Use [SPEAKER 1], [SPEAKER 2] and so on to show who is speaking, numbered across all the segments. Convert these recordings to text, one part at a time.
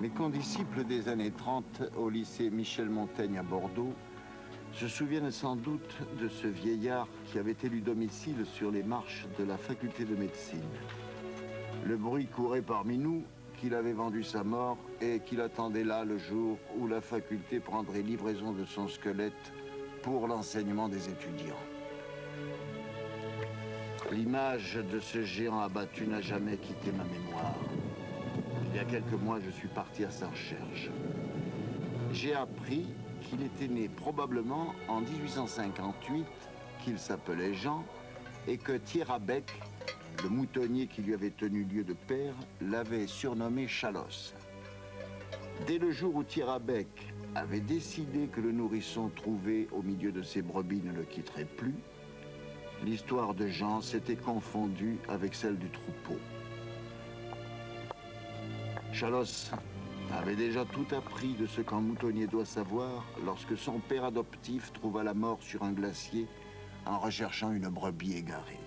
[SPEAKER 1] Les condisciples des années 30 au lycée Michel Montaigne à Bordeaux se souviennent sans doute de ce vieillard qui avait élu domicile sur les marches de la faculté de médecine. Le bruit courait parmi nous qu'il avait vendu sa mort et qu'il attendait là le jour où la faculté prendrait livraison de son squelette pour l'enseignement des étudiants. L'image de ce géant abattu n'a jamais quitté ma mémoire. Il y a quelques mois, je suis parti à sa recherche. J'ai appris qu'il était né probablement en 1858, qu'il s'appelait Jean, et que Thierrabec, le moutonnier qui lui avait tenu lieu de père, l'avait surnommé Chalosse. Dès le jour où Thierrabec avait décidé que le nourrisson trouvé au milieu de ses brebis ne le quitterait plus, l'histoire de Jean s'était confondue avec celle du troupeau. Chalosse avait déjà tout appris de ce qu'un moutonnier doit savoir lorsque son père adoptif trouva la mort sur un glacier en recherchant une brebis égarée.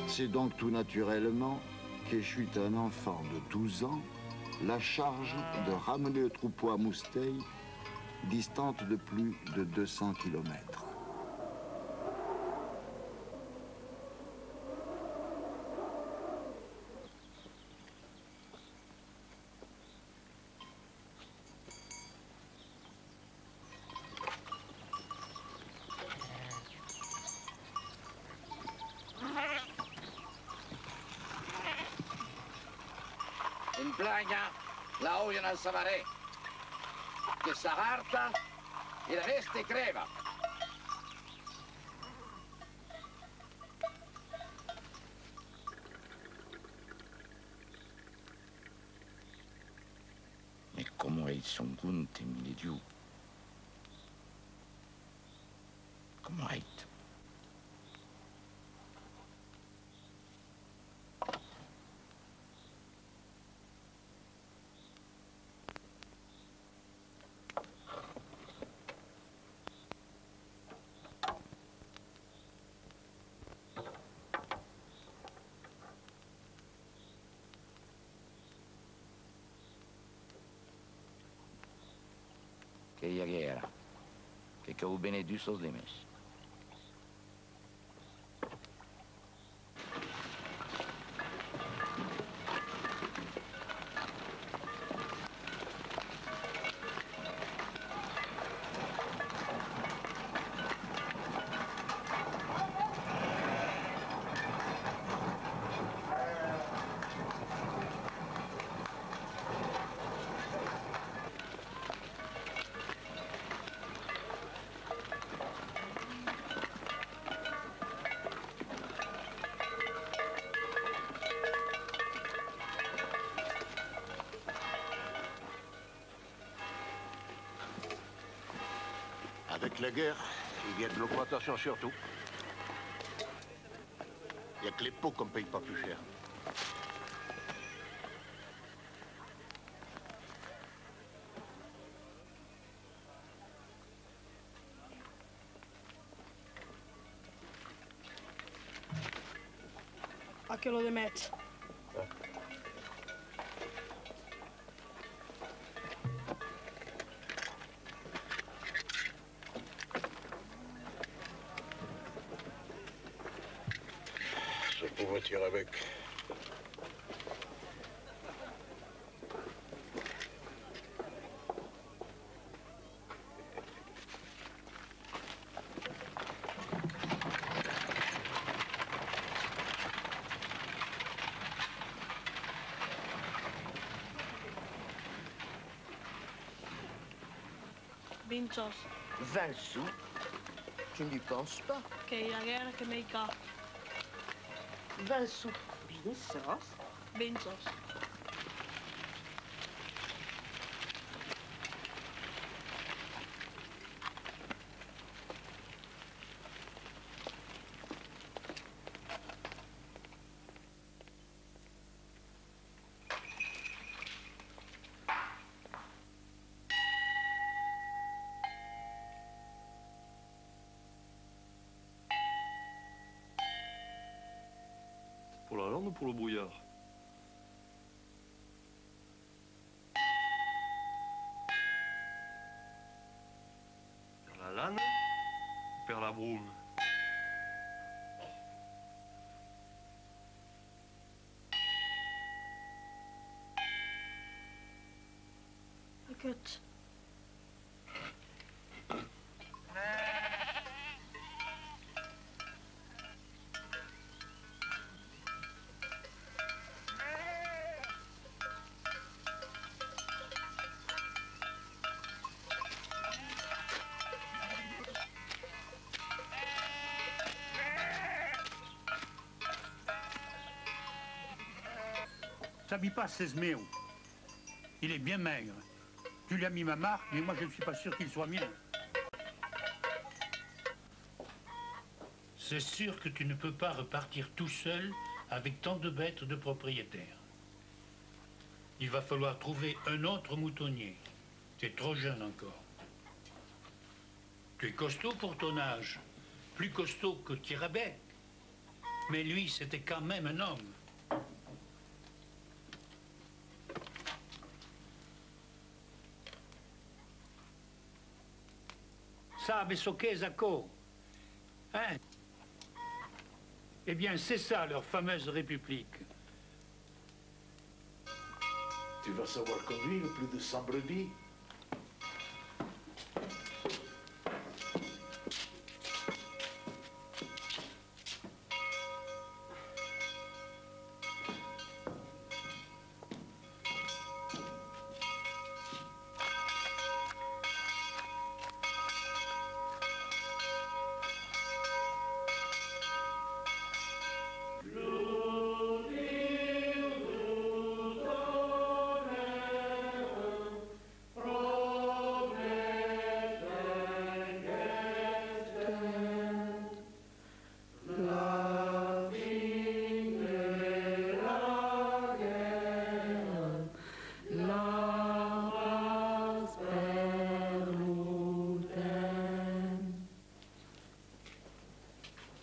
[SPEAKER 1] C'est donc tout naturellement qu'échut un enfant de 12 ans la charge de ramener le troupeau à Mousteil, distante de plus de 200 kilomètres.
[SPEAKER 2] In playa la oyen al sabaré, que s'arrarta y la veste creva. Mais comment ils sont gunte, mille dieux? Comment est? Que era, que o benedictus limes.
[SPEAKER 3] Avec la guerre, il y a de l'augmentation surtout. Il n'y a que les pots qu'on ne paye pas plus cher.
[SPEAKER 4] A quilo de metz.
[SPEAKER 3] Ce pauvre Thierrabec.
[SPEAKER 4] Binchos.
[SPEAKER 5] 20 sous? Tu n'y penses pas.
[SPEAKER 4] Que la guerra que me ca.
[SPEAKER 5] 20 sous. Binchos?
[SPEAKER 4] Binchos.
[SPEAKER 6] Pour la lande ou pour le brouillard? roule.
[SPEAKER 4] Écoute.
[SPEAKER 6] T'habilles pas 16 mai. Il est bien maigre. Tu lui as mis ma marque, mais moi je ne suis pas sûr qu'il soit mien. C'est sûr que tu ne peux pas repartir tout seul avec tant de bêtes de propriétaires. Il va falloir trouver un autre moutonnier. Tu es trop jeune encore. Tu es costaud pour ton âge. Plus costaud que Tirabek. Mais lui, c'était quand même un homme. Sabe so che Zako? Hein? Eh bien, c'est ça, leur fameuse république.
[SPEAKER 7] Tu vas savoir conduire plus de 100 brebis?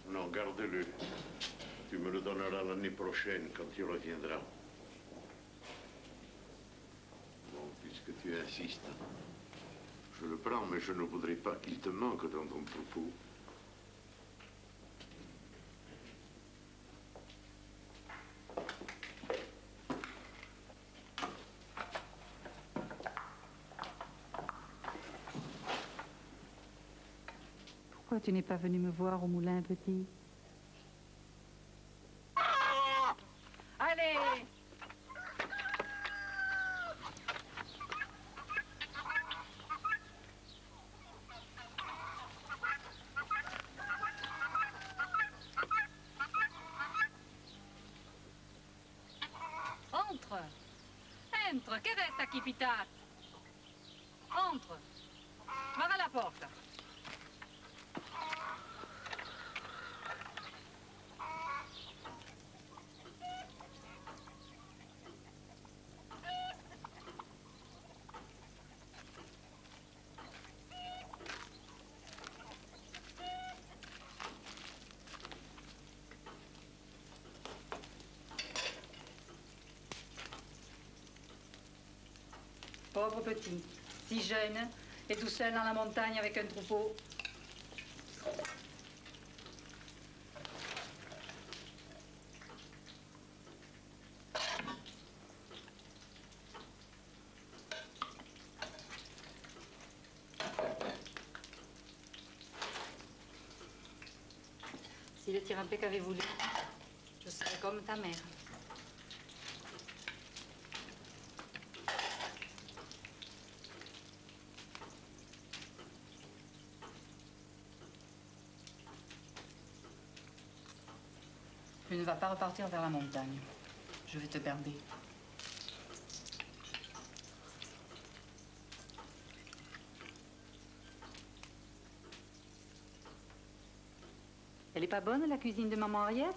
[SPEAKER 3] Non, garde-le. Tu me le donneras l'année prochaine quand tu reviendras. Bon, puisque tu insistes, je le prends, mais je ne voudrais pas qu'il te manque dans ton troupeau.
[SPEAKER 8] Pourquoi tu n'es pas venu me voir au moulin, petit?
[SPEAKER 9] Allez! Entre! Entre! Che resta qui pitate? Entre! Vada la porta!
[SPEAKER 8] Pauvre petit, si jeune, et tout seul dans la montagne avec un troupeau. Si le Tirabek avait voulu, je serais comme ta mère. Tu ne vas pas repartir vers la montagne. Je vais te garder. Elle est pas bonne, la cuisine de maman Henriette?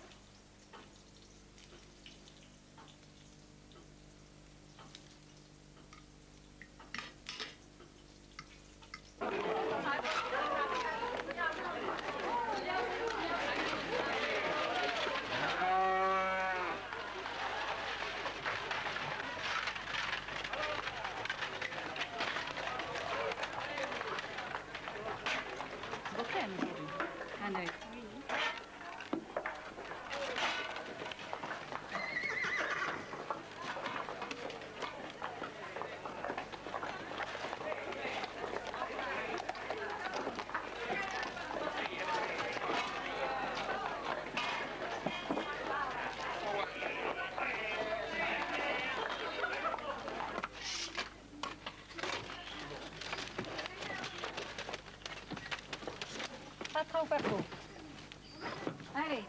[SPEAKER 8] Bokken, aujourd'hui.
[SPEAKER 9] un œil. Pas trop, pas trop. Allez.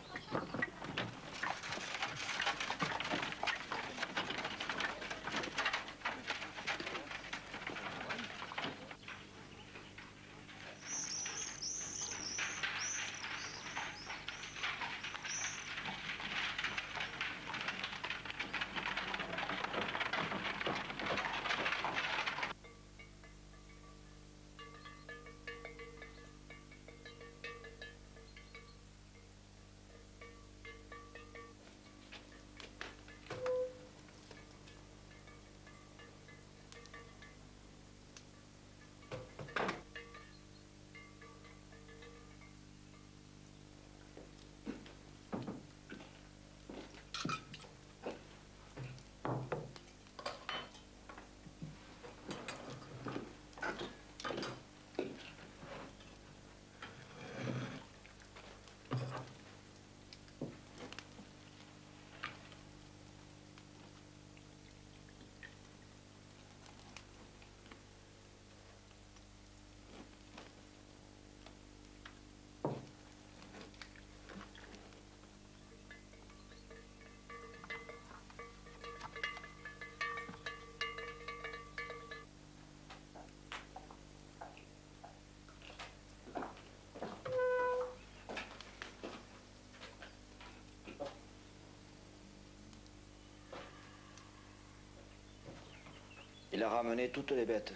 [SPEAKER 10] Il a ramené toutes les bêtes,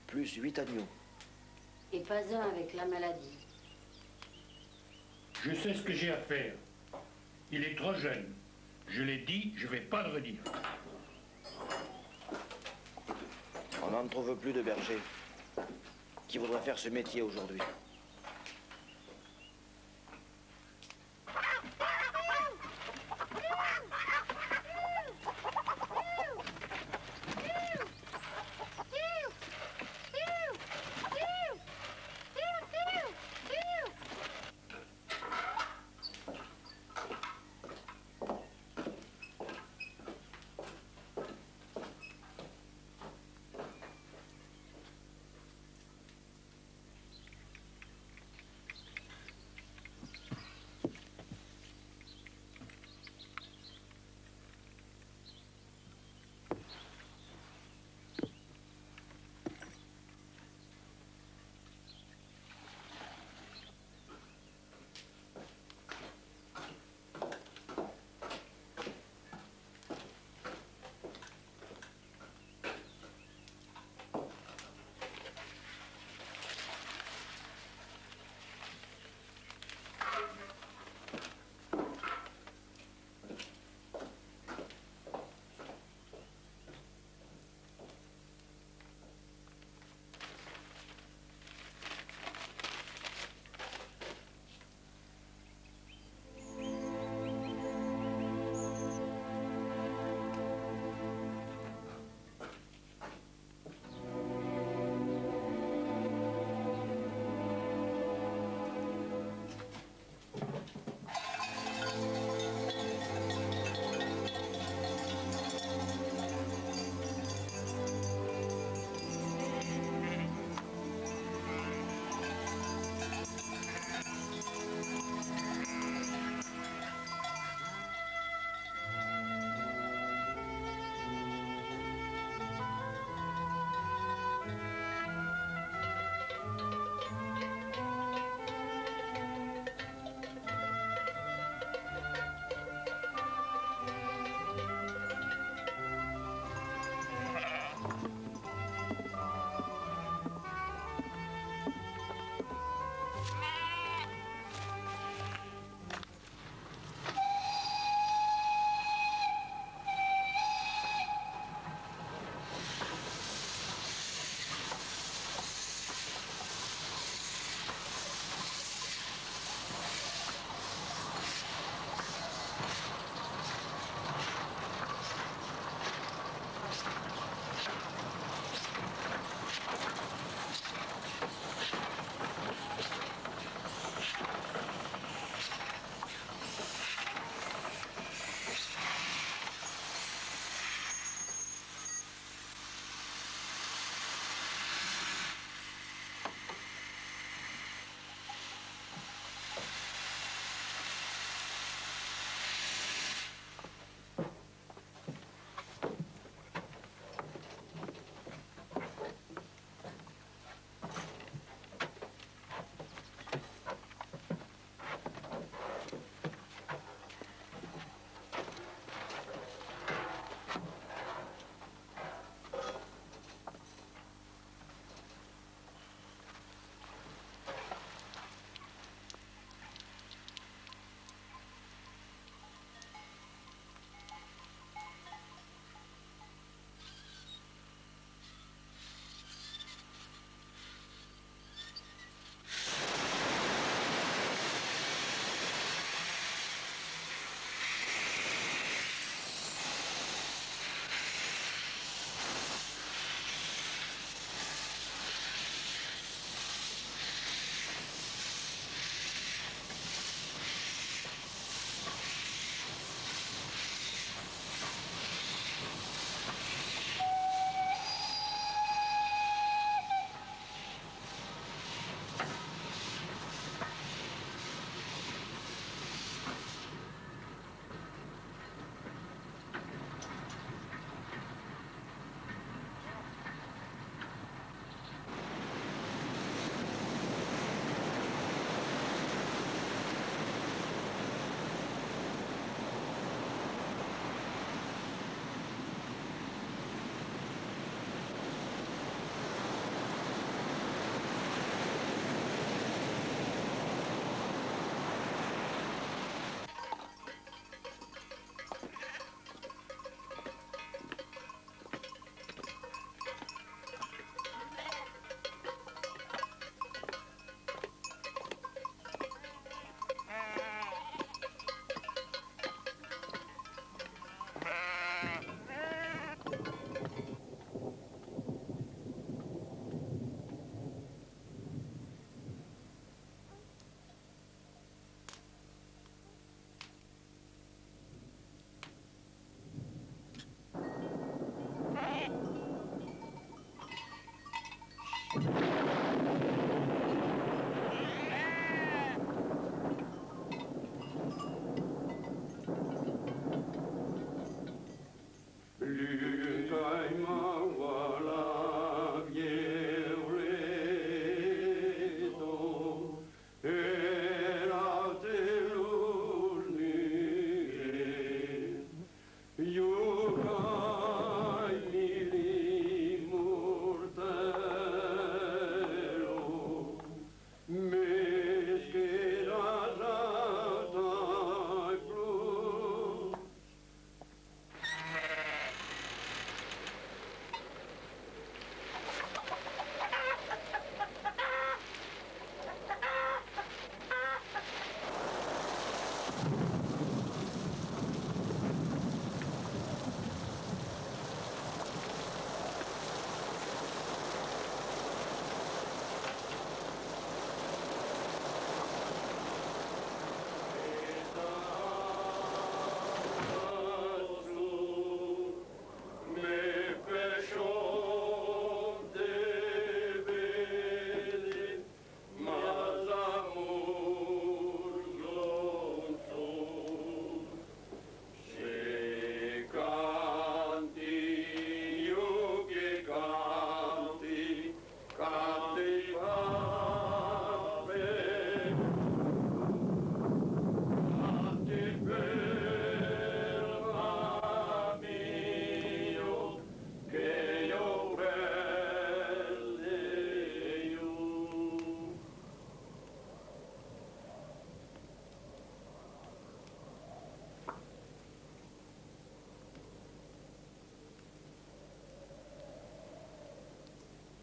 [SPEAKER 10] plus 8 agneaux.
[SPEAKER 11] Et pas un avec la maladie.
[SPEAKER 6] Je sais ce que j'ai à faire. Il est trop jeune. Je l'ai dit, je vais pas le redire.
[SPEAKER 10] On n'en trouve plus de bergers qui voudraient faire ce métier aujourd'hui.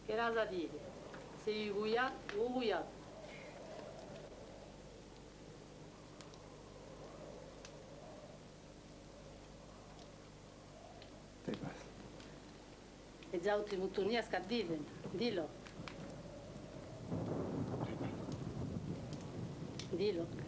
[SPEAKER 12] Che cosa dire? Sei guiat o guiat? E già ultimo turni a scadile, dillo. Dillo.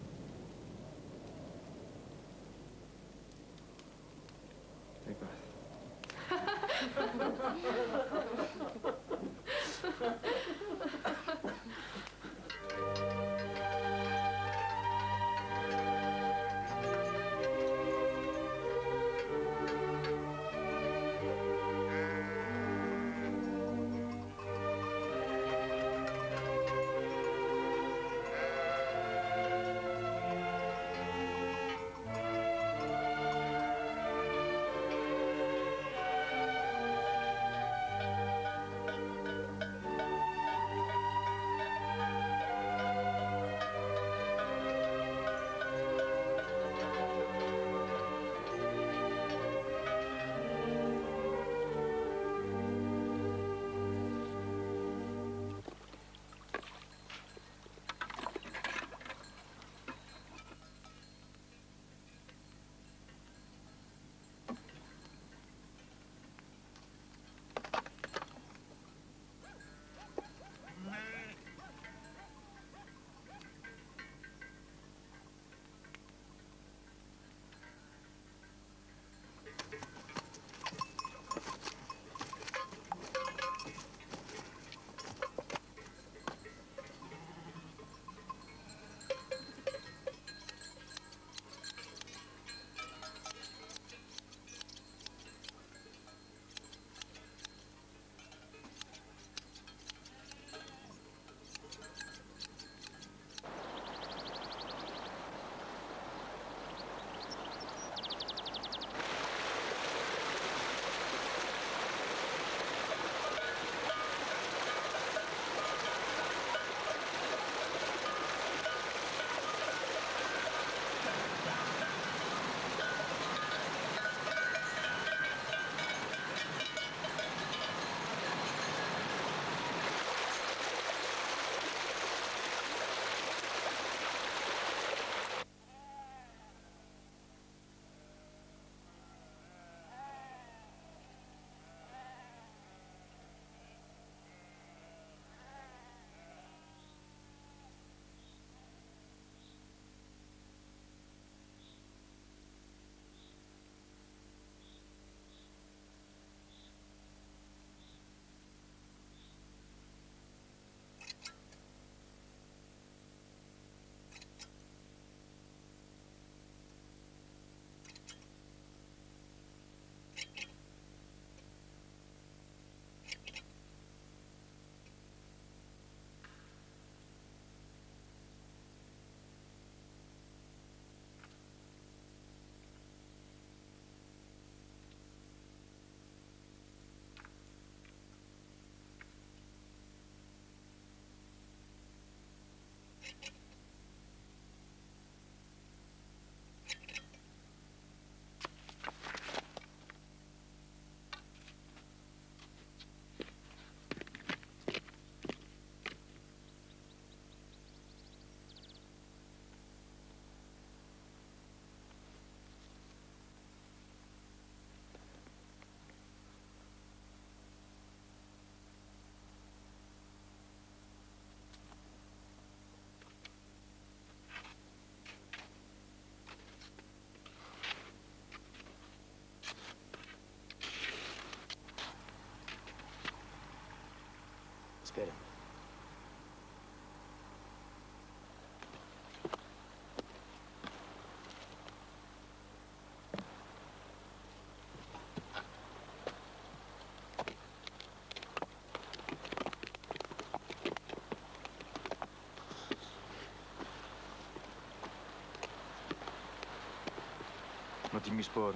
[SPEAKER 13] No tinguis por.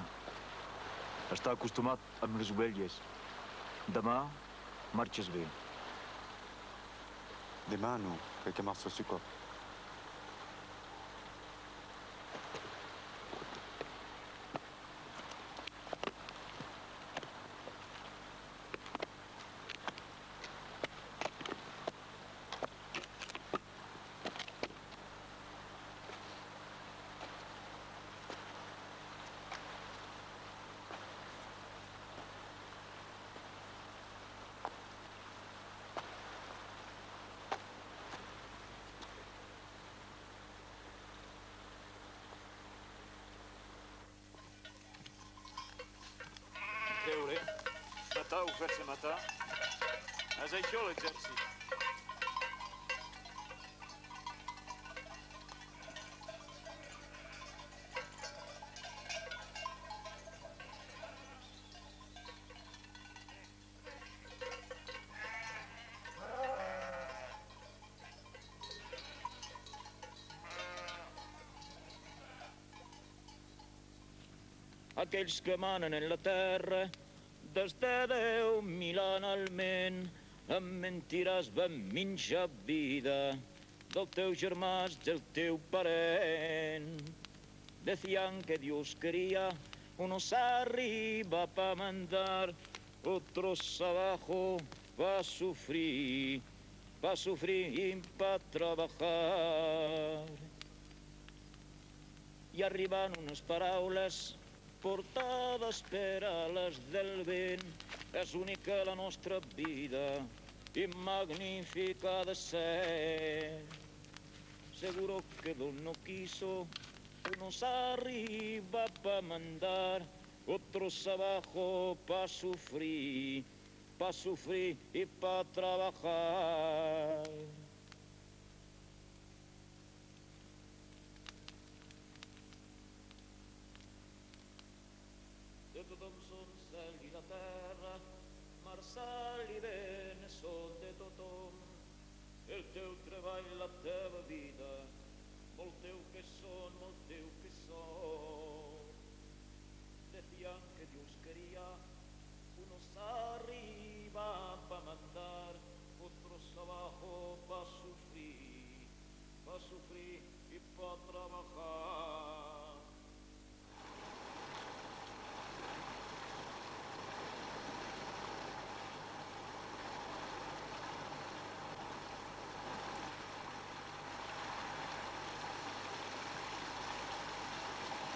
[SPEAKER 13] Està acostumat amb les ovelles. Demà marxes bé.
[SPEAKER 14] Demà no, crec que marxa su cop.
[SPEAKER 13] Creure, matar o fer-se matar, és això l'exèrcit.
[SPEAKER 10] Aquells que manen en la terra, des de 10.000 anys almenys, amb mentiras van menjar vida del teu germà, del teu parent. Decían que Dios quería unos arriba para mandar, otros abajo para sufrir y para trabajar. I arriben unes paraules portades per ales del vent. És única la nostra vida i magnífica de ser. Seguro que Dios no quiso unos arriba pa mandar, otros abajo pa sufrir y pa trabajar. De tothom són cel i la terra, mar, sal i vent són de tothom. El teu treball, la teva vida, molt teu que són, molt teu que són. Decían que Dios quería unos arriba pa mandar, otros abajo pa sufrir y pa trabajar.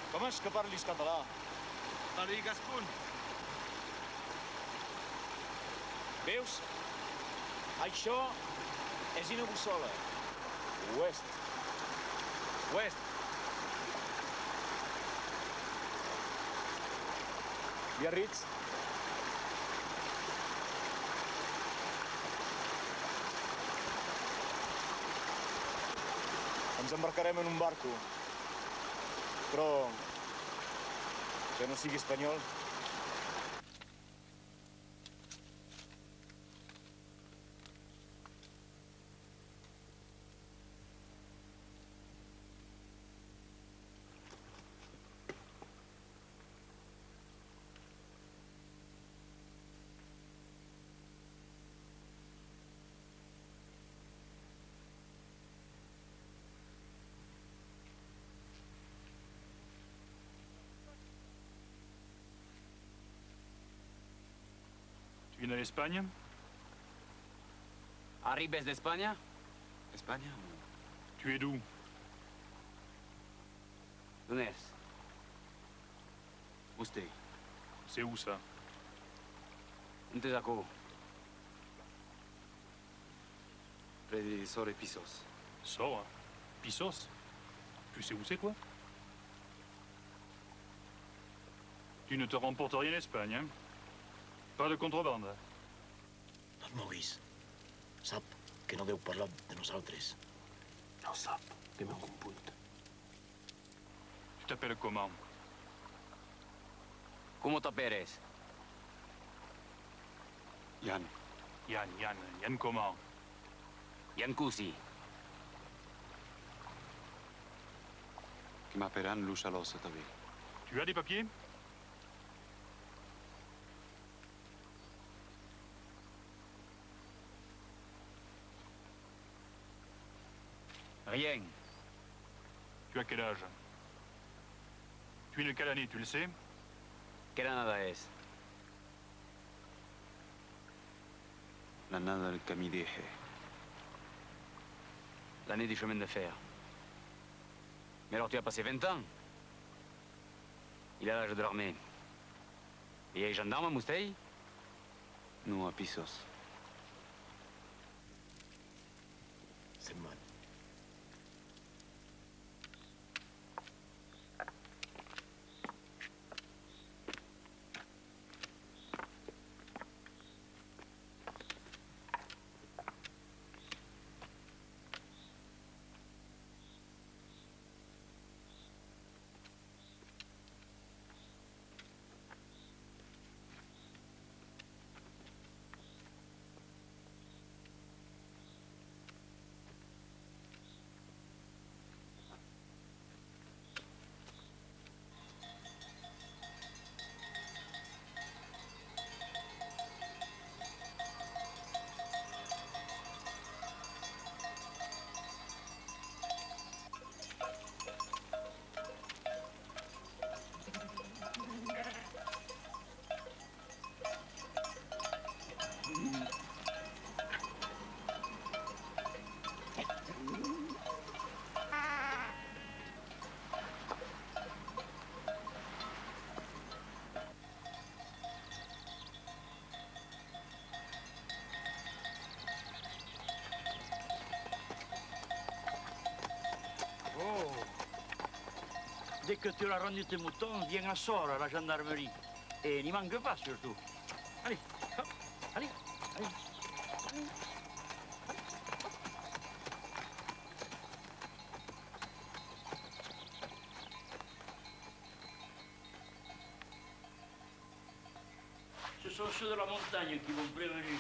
[SPEAKER 13] Com és que parlis català?
[SPEAKER 15] No digues punt.
[SPEAKER 13] Veus? Això és una bussola. Oest. Oest. Biarritz. Ens embarcarem en un barco. Però que no sigui espanyol.
[SPEAKER 15] Tu viens d'Espagne?
[SPEAKER 16] Arribes d'Espanya? Espanya?
[SPEAKER 15] Tu es d'où?
[SPEAKER 16] D'on és? Vostè?
[SPEAKER 15] C'est où ça?
[SPEAKER 16] On te sacó. Près de Sor et Pissos.
[SPEAKER 15] Sor? Pissos? Tu sais où c'est quoi? Tu ne te remportes rien en Espagne, hein? Pas de contrebande.
[SPEAKER 10] Don Maurice, sap que no deu parlar de nosaltres.
[SPEAKER 16] No sap que m'ho compunt.
[SPEAKER 15] Tu t'appelles comment?
[SPEAKER 16] ¿Cómo t'appelles?
[SPEAKER 15] Yann. Yann comment?
[SPEAKER 16] Yann Cousi.
[SPEAKER 14] Qui m'appelleran Lucha Losa també.
[SPEAKER 15] Tu as des papiers?
[SPEAKER 16] Rien.
[SPEAKER 15] Tu as quel âge? Tu es né quelle année, tu le sais?
[SPEAKER 16] Quelle année est-ce?
[SPEAKER 17] L'année del camí d'Eje.
[SPEAKER 16] L'année du chemin de fer. Mais alors tu as passé 20 ans. Il a l'âge de l'armée. Et il est gendarme à Mousteil?
[SPEAKER 17] Non, à Pissos.
[SPEAKER 7] C'est mal.
[SPEAKER 18] Oh. Dès que tu auras rendu tes moutons, viens à sort à la gendarmerie. Et n'y manque pas surtout. Allez, hop, allez, allez. Ce sont ceux de la montagne qui m'ont prévenu.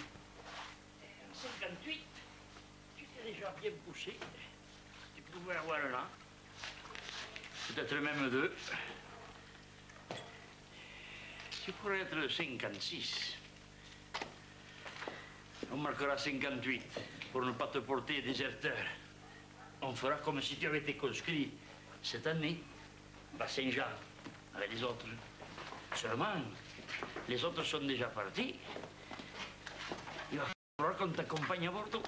[SPEAKER 18] En 58, tu t'es déjà bien poussé. Tu pouvais avoir un an. Peut-être même 2. Tu pourrais être 56. On marquera 58 pour ne pas te porter déserteur. On fera comme si tu avais été conscrit cette année à Saint-Jean avec les autres. Seulement, les autres sont déjà partis. Il va falloir qu'on t'accompagne à Bordeaux.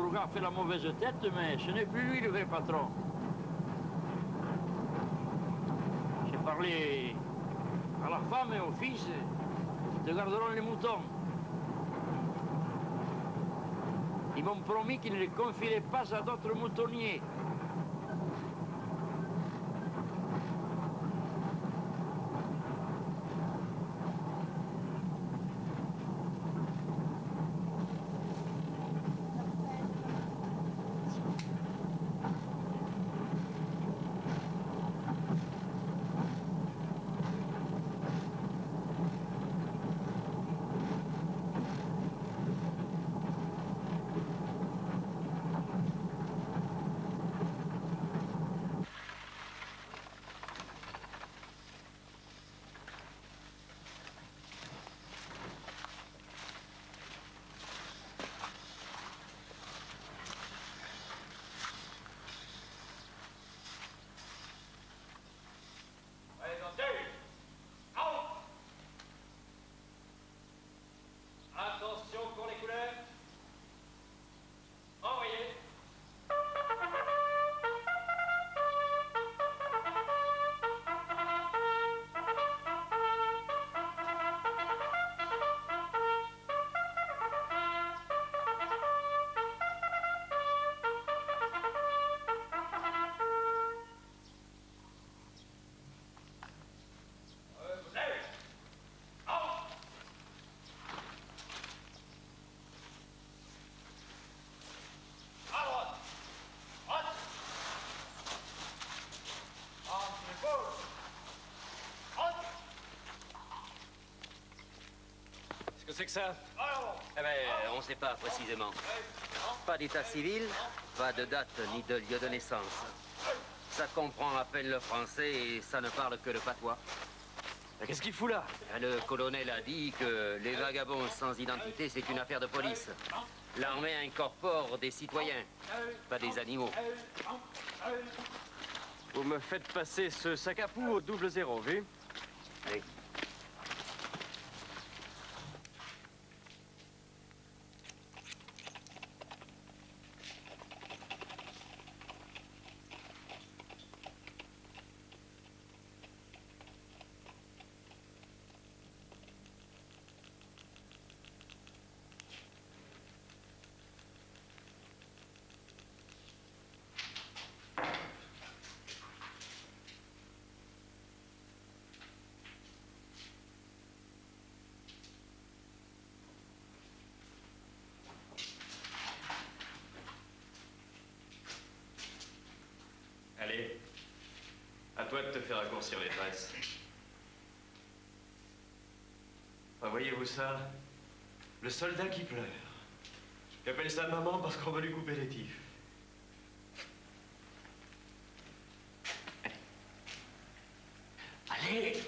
[SPEAKER 18] Le gars fait la mauvaise tête, mais ce n'est plus lui le vrai patron. J'ai parlé à la femme et au fils qui te garderont les moutons. Ils m'ont promis qu'ils ne les confieraient pas à d'autres moutonniers.
[SPEAKER 19] c'est que ça?
[SPEAKER 20] Eh ben, on ne sait pas précisément. Pas d'état civil, pas de date ni de lieu de naissance. Ça comprend à peine le français et ça ne parle que le patois.
[SPEAKER 19] Qu'est-ce qu'il fout là?
[SPEAKER 20] Le colonel a dit que les vagabonds sans identité, c'est une affaire de police. L'armée incorpore des citoyens, pas des animaux.
[SPEAKER 19] Vous me faites passer ce sac à poux au 00, vu?
[SPEAKER 20] Oui.
[SPEAKER 19] Allez, à toi de te faire raccourcir les tresses. Enfin, voyez-vous ça? Le soldat qui pleure. J'appelle ça maman parce qu'on va lui couper les tifs. Allez!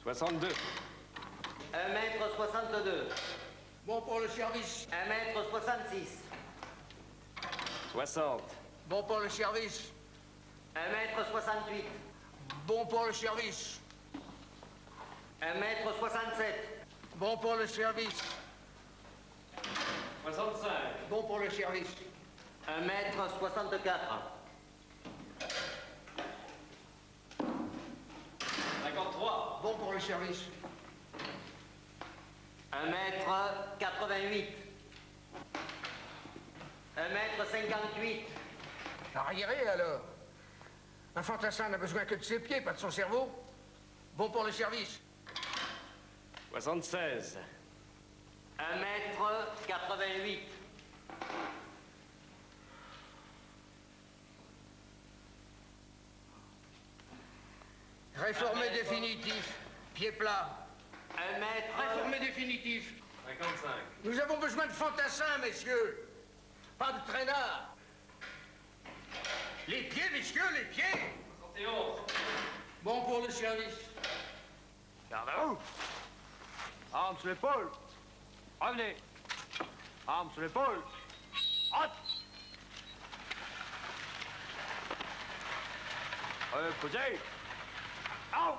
[SPEAKER 21] $62.
[SPEAKER 20] 1m62.
[SPEAKER 2] Bon pour le service.
[SPEAKER 20] 1m66.
[SPEAKER 21] 60.
[SPEAKER 2] Bon pour le service.
[SPEAKER 20] 1m68.
[SPEAKER 2] Bon pour le service.
[SPEAKER 20] 1m67.
[SPEAKER 2] Bon pour le service.
[SPEAKER 21] 65.
[SPEAKER 2] Bon pour le service.
[SPEAKER 20] 1m64.
[SPEAKER 21] 53.
[SPEAKER 2] Bon pour le service.
[SPEAKER 20] 1m88. 1m58.
[SPEAKER 2] Arriéré alors. Un fantassin n'a besoin que de ses pieds, pas de son cerveau. Bon pour le service.
[SPEAKER 21] 76.
[SPEAKER 20] 1m88.
[SPEAKER 2] Réformé définitif. Pied plat.
[SPEAKER 20] 1m.
[SPEAKER 2] Réformé définitif.
[SPEAKER 21] 55.
[SPEAKER 2] Nous avons besoin de fantassins, messieurs. Pas de traînards. Les pieds, messieurs, les pieds.
[SPEAKER 21] 71.
[SPEAKER 2] Bon pour le service.
[SPEAKER 19] Garde à vous! Armes sur l'épaule! Revenez! Armes sur l'épaule! Hop! Posez! Out!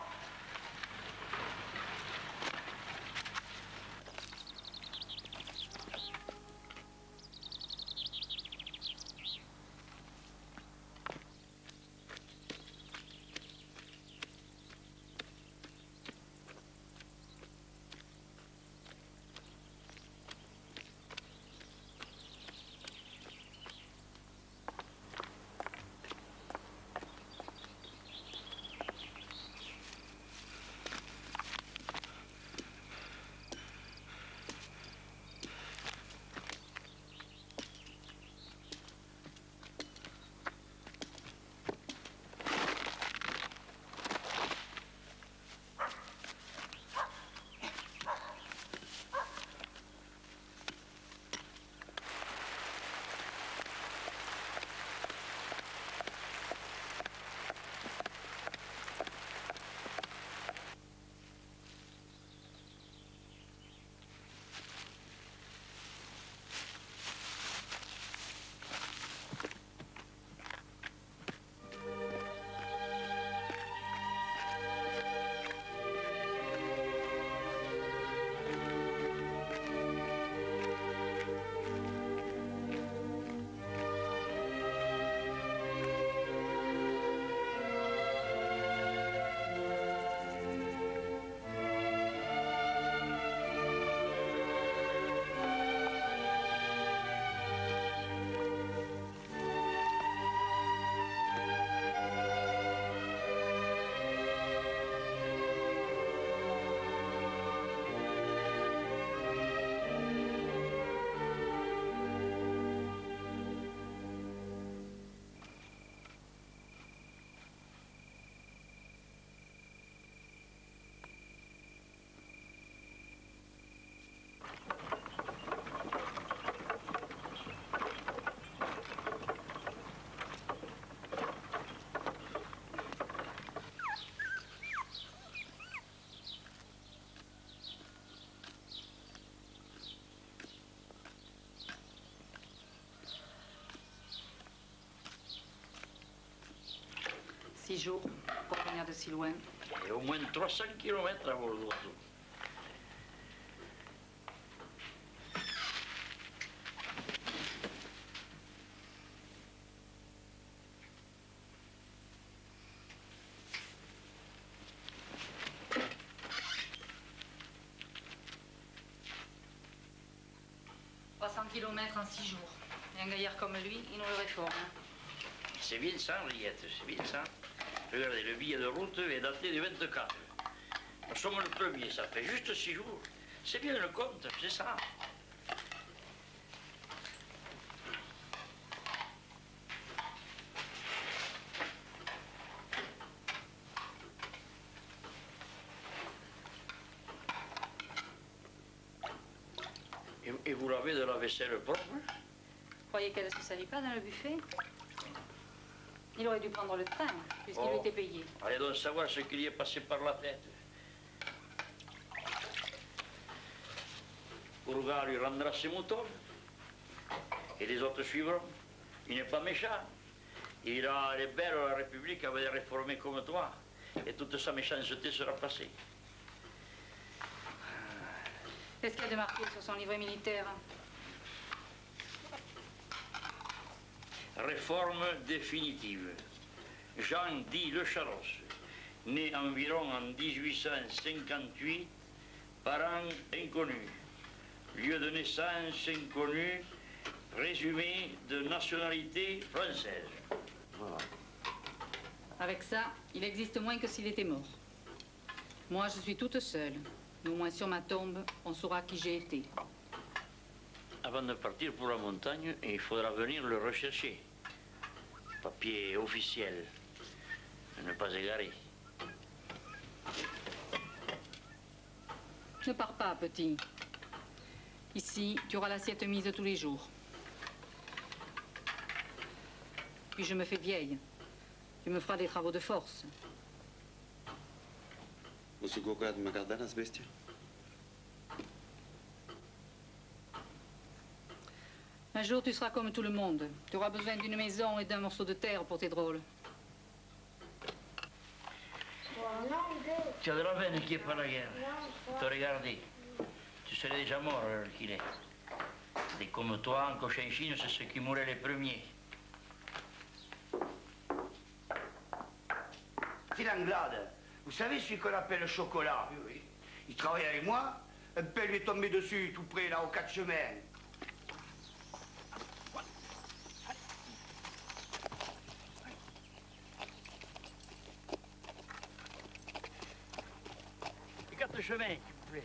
[SPEAKER 8] 6 jours pour venir de si loin.
[SPEAKER 18] Et au moins 300 kilomètres à vol d'oiseau.
[SPEAKER 8] Kilomètres en 6 jours. Et un gaillard comme lui, il nous le réforme.
[SPEAKER 18] C'est bien ça, Henriette, c'est bien ça. Regardez, le billet de route est daté du 24. Nous sommes le premier, ça fait juste 6 jours. C'est bien le compte, c'est ça. Et vous lavez de la vaisselle propre?
[SPEAKER 8] Vous croyez qu'elle ne se salit pas dans le buffet? Il aurait dû prendre le train, puisqu'il lui était payé.
[SPEAKER 18] Allez donc savoir ce qui lui est passé par la tête. Urga lui rendra ses moutons, et les autres suivront. Il n'est pas méchant. Il a les belles, la République avait réformé comme toi, et toute sa méchanceté sera passée.
[SPEAKER 8] Qu'est-ce qu'il y a de marqué sur son livret militaire?
[SPEAKER 18] Réforme définitive. Jean dit Le Charros, né environ en 1858, parents inconnus, lieu de naissance inconnu, résumé de nationalité française.
[SPEAKER 8] Voilà. Avec ça, il existe moins que s'il était mort. Moi, je suis toute seule. Mais au moins sur ma tombe, on saura qui j'ai été.
[SPEAKER 18] Avant de partir pour la montagne, il faudra venir le rechercher. Papier officiel. Ne pas égarer.
[SPEAKER 8] Ne pars pas, petit. Ici, tu auras l'assiette mise tous les jours. Puis je me fais vieille. Tu me feras des travaux de force.
[SPEAKER 17] Monsieur Gogad me garda las bestias.
[SPEAKER 8] Un jour, tu seras comme tout le monde. Tu auras besoin d'une maison et d'un morceau de terre pour tes drôles.
[SPEAKER 18] Tu as de la veine qui est pas la guerre. Te regarder. Tu serais déjà mort à l'heure qu'il est. Des comme toi, en Cochinchine, c'est ceux qui mouraient les premiers.
[SPEAKER 1] C'est l'Anglade. Vous savez celui qu'on appelle le chocolat? Oui. Il travaille avec moi. Un pelle lui est tombé dessus, tout près, là, aux 4 chemins.
[SPEAKER 18] Les 4 chemins, s'il vous plaît.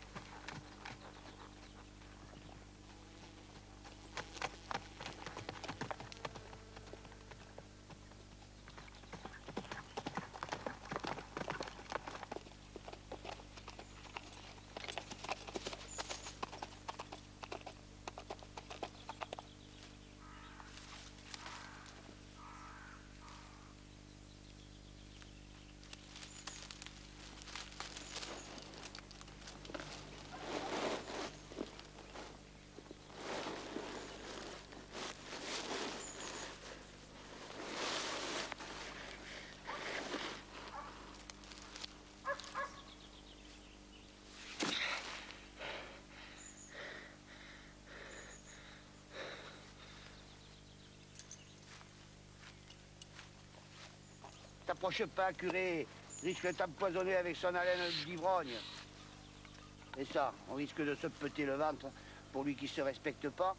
[SPEAKER 1] T'approche pas, curé. Risque de t'empoisonner avec son haleine d'ivrogne. Et ça, on risque de se péter le ventre pour lui qui se respecte pas.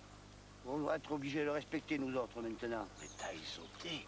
[SPEAKER 1] On va être obligé de le respecter, nous autres, maintenant.
[SPEAKER 2] Mais t'as sauté.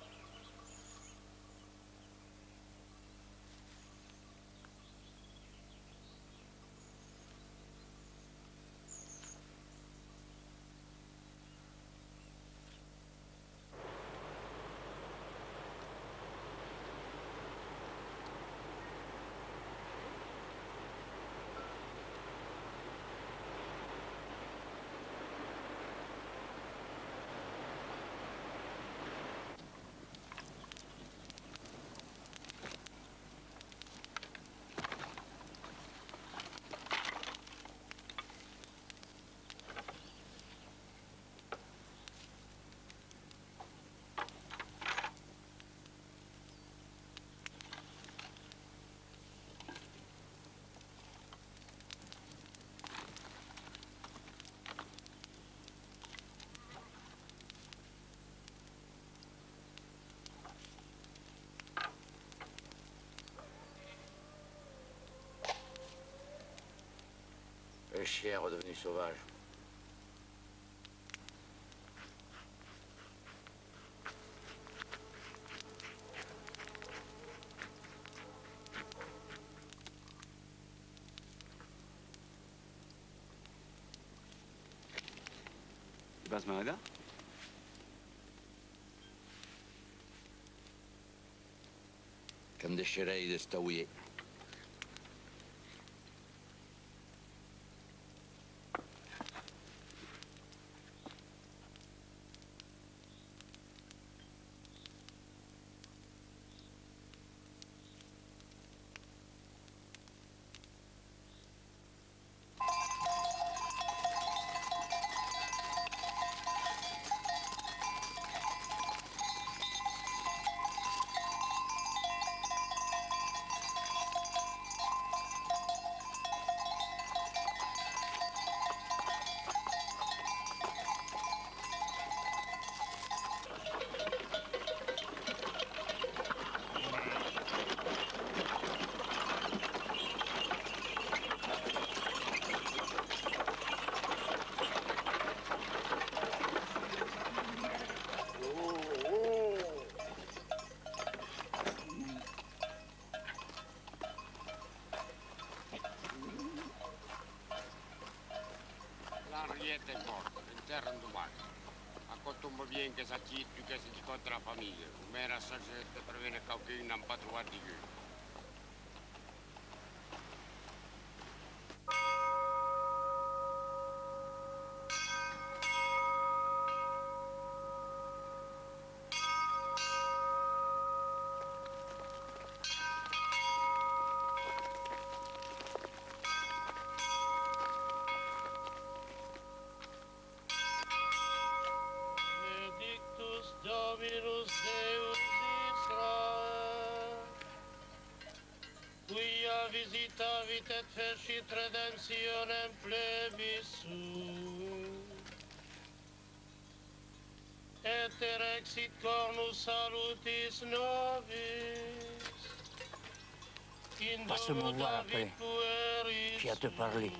[SPEAKER 2] Le chien redevenu sauvage.
[SPEAKER 16] Vas Malaga?
[SPEAKER 2] Que em deixarei d'estauier.
[SPEAKER 5] L'Henriette est morte, enterra en domani. Accotumba bien che sa città che si incontra la famiglia. Ma era saggetta per venire a qualcuno non può trovare di più.
[SPEAKER 10] Dominus Deus Israel, quia visitavit et fecit redemptionem plebis sui, et erexit cornus salutis nobis,
[SPEAKER 1] Passe me voir après. J'ai à te parler.